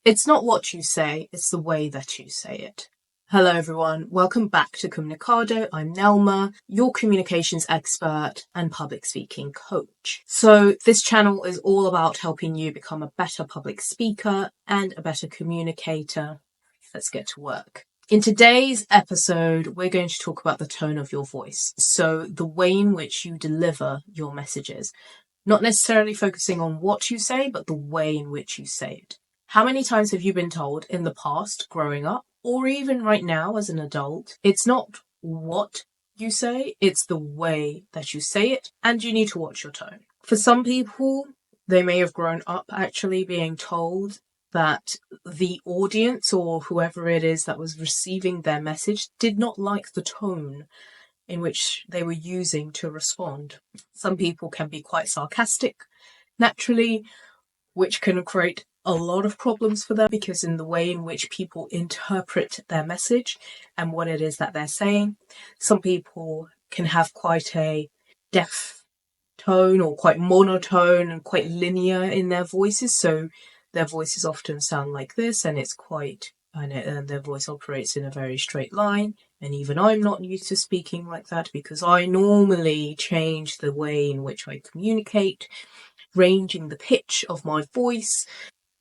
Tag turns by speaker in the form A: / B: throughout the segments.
A: It's not what you say, it's the way that you say it. Hello everyone, welcome back to Comunicado. I'm Nelma, your communications expert and public speaking coach. So this channel is all about helping you become a better public speaker and a better communicator. Let's get to work. In today's episode, we're going to talk about the tone of your voice. So the way in which you deliver your messages, not necessarily focusing on what you say, but the way in which you say it. How many times have you been told in the past, growing up, or even right now as an adult, it's not what you say, it's the way that you say it, and you need to watch your tone. For some people, they may have grown up actually being told that the audience or whoever it is that was receiving their message did not like the tone in which they were using to respond. Some people can be quite sarcastic naturally, which can create a lot of problems for them because in the way in which people interpret their message and what it is that they're saying, some people can have quite a deaf tone or quite monotone and quite linear in their voices. So their voices often sound like this, and it's quite, and their voice operates in a very straight line. And even I'm not used to speaking like that because I normally change the way in which I communicate, ranging the pitch of my voice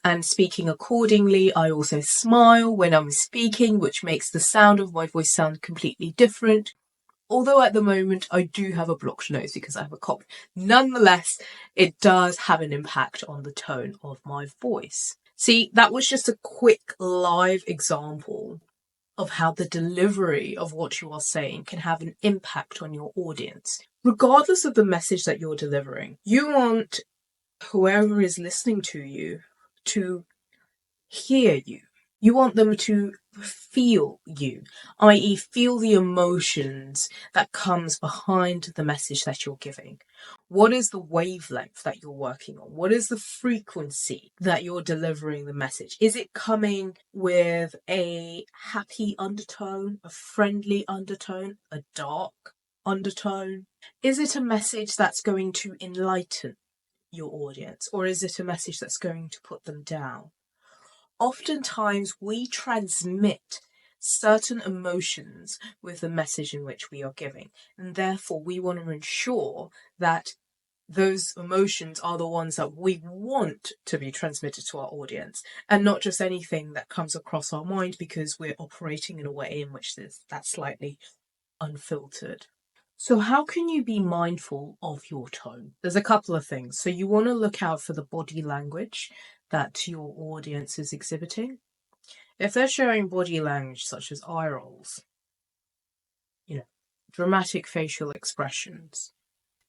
A: and speaking accordingly. I also smile when I'm speaking, which makes the sound of my voice sound completely different. Although at the moment I do have a blocked nose because I have a cough. Nonetheless, it does have an impact on the tone of my voice. See, that was just a quick live example of how the delivery of what you are saying can have an impact on your audience. Regardless of the message that you're delivering, you want whoever is listening to you to hear you. You want them to feel you, i.e. feel the emotions that comes behind the message that you're giving. What is the wavelength that you're working on? What is the frequency that you're delivering the message? Is it coming with a happy undertone, a friendly undertone, a dark undertone? Is it a message that's going to enlighten your audience, or is it a message that's going to put them down? Oftentimes we transmit certain emotions with the message in which we are giving, and therefore we want to ensure that those emotions are the ones that we want to be transmitted to our audience, and not just anything that comes across our mind because we're operating in a way in which that's slightly unfiltered. So how can you be mindful of your tone? There's a couple of things. So you want to look out for the body language that your audience is exhibiting. If they're showing body language such as eye rolls, dramatic facial expressions,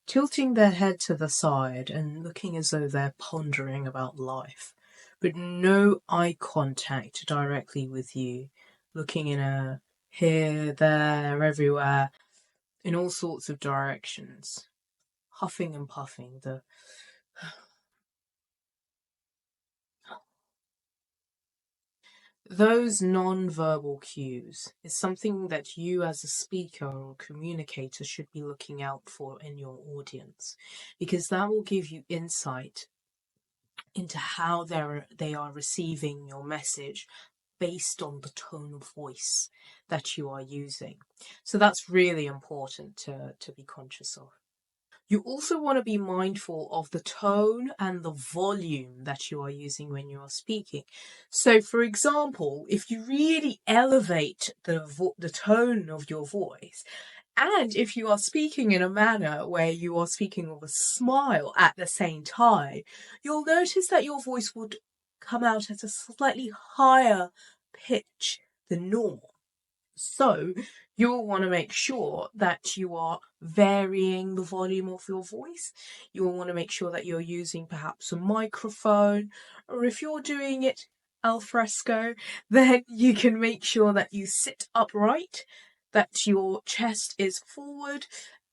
A: tilting their head to the side and looking as though they're pondering about life, but no eye contact directly with you, looking in here, there, everywhere, in all sorts of directions, huffing and puffing, those non-verbal cues is something that you as a speaker or communicator should be looking out for in your audience, because that will give you insight into how they are receiving your message based on the tone of voice that you are using. So that's really important to be conscious of. You also want to be mindful of the tone and the volume that you are using when you are speaking. So, for example, if you really elevate the tone of your voice, and if you are speaking in a manner where you are speaking with a smile at the same time, you'll notice that your voice would come out at a slightly higher pitch than normal. So you'll want to make sure that you are varying the volume of your voice. You'll want to make sure that you're using perhaps a microphone, or if you're doing it al fresco, then you can make sure that you sit upright, that your chest is forward,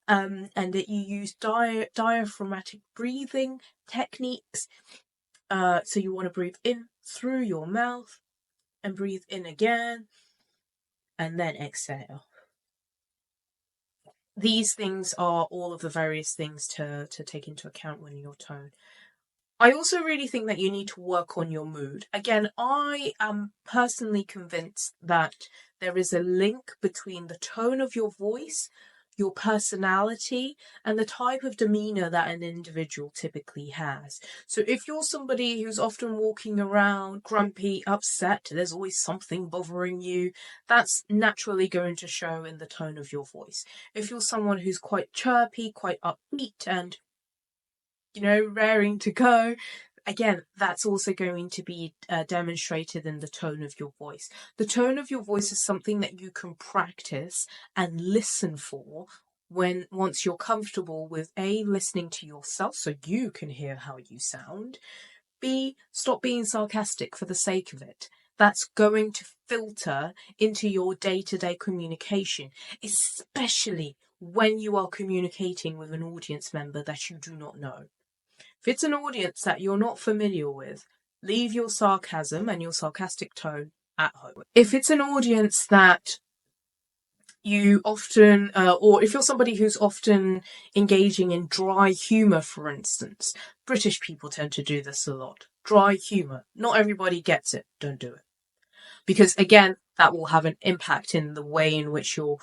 A: and that you use diaphragmatic breathing techniques. So you want to breathe in through your mouth and breathe in again and then exhale. These things are all of the various things to take into account when your tone. I also really think that you need to work on your mood. Again, I am personally convinced that there is a link between the tone of your voice, your personality, and the type of demeanor that an individual typically has. So if you're somebody who's often walking around grumpy, upset, there's always something bothering you, that's naturally going to show in the tone of your voice. If you're someone who's quite chirpy, quite upbeat, and raring to go, again, that's also going to be demonstrated in the tone of your voice. The tone of your voice is something that you can practice and listen for once you're comfortable with A, listening to yourself so you can hear how you sound, B, stop being sarcastic for the sake of it. That's going to filter into your day-to-day communication, especially when you are communicating with an audience member that you do not know. If it's an audience that you're not familiar with, leave your sarcasm and your sarcastic tone at home. If it's an audience that you often, or if you're somebody who's often engaging in dry humour, for instance, British people tend to do this a lot. Dry humour. Not everybody gets it. Don't do it. Because again, that will have an impact in the way in which your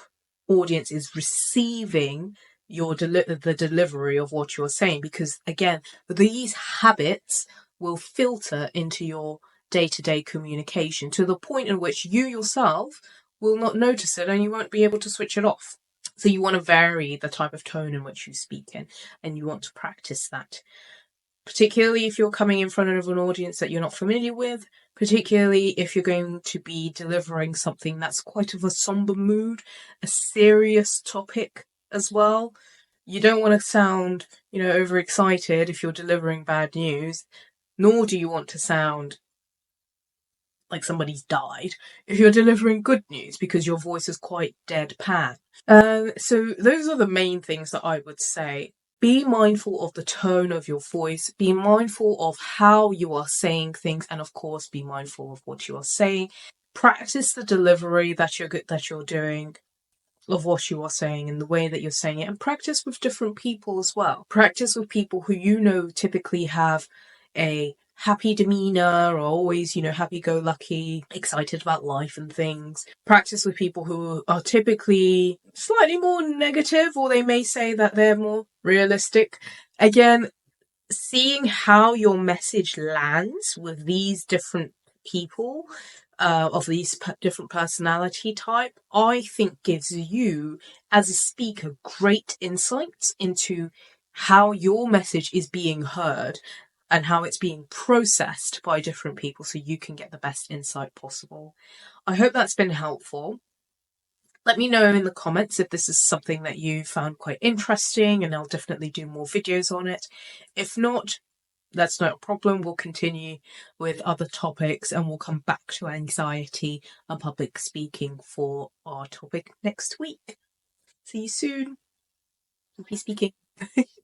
A: audience is receiving the delivery of what you're saying. Because again, these habits will filter into your day-to-day communication to the point in which you yourself will not notice it and you won't be able to switch it off. So you want to vary the type of tone in which you speak in, and you want to practice that. Particularly if you're coming in front of an audience that you're not familiar with, particularly if you're going to be delivering something that's quite of a somber mood, a serious topic as well. You don't want to sound, overexcited if you're delivering bad news, nor do you want to sound like somebody's died if you're delivering good news because your voice is quite deadpan. So those are the main things that I would say. Be mindful of the tone of your voice, be mindful of how you are saying things, and of course be mindful of what you are saying. Practice the delivery that you're doing of what you are saying and the way that you're saying it, and practice with different people as well. Practice with people who typically have a happy demeanor, or always, happy-go-lucky, excited about life and things. Practice with people who are typically slightly more negative, or they may say that they're more realistic. Again, seeing how your message lands with these different people, of these different personality type, I think gives you, as a speaker, great insights into how your message is being heard and how it's being processed by different people, so you can get the best insight possible. I hope that's been helpful. Let me know in the comments if this is something that you found quite interesting, and I'll definitely do more videos on it. If not, that's not a problem. We'll continue with other topics and we'll come back to anxiety and public speaking for our topic next week. See you soon. Happy speaking.